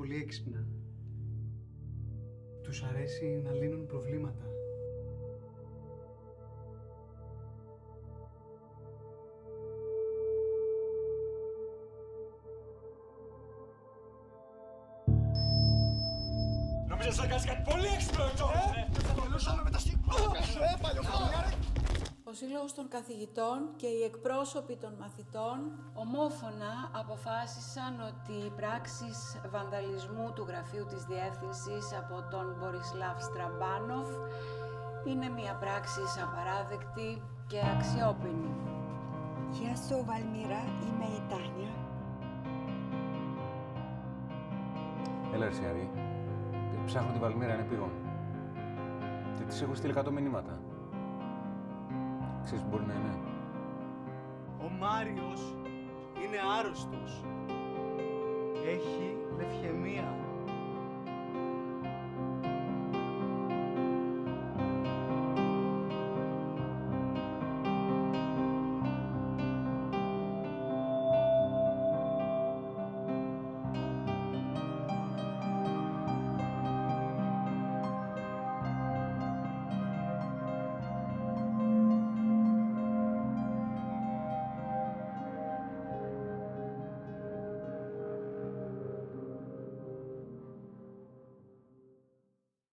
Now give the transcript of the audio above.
πολύ έξυπνα. Τους αρέσει να λύνουν προβλήματα. Νομίζεις να κάνεις κάτι πολύ έξυπνο εδώ! Θα τελειώσαμε με τα σήκωνα σου, παλιωμόνια! Ο Σύλλογος των Καθηγητών και οι εκπρόσωποι των μαθητών ομόφωνα αποφάσισαν ότι οι πράξεις βανδαλισμού του γραφείου της Διεύθυνσης από τον Μπορισλάβ Στραμπάνοφ είναι μια πράξη απαράδεκτη και αξιόπινη. Γεια σου, Βαλμύρα, είμαι η Τάνια. Έλα, Αρσιαρή. Ψάχνω τη Βαλμύρα, είναι επίγον. Και της έχω στείλει 100 μηνύματα. Ξέρεις που μπορεί να είναι. Ο Μάριος είναι άρρωστος. Έχει λευχαιμία.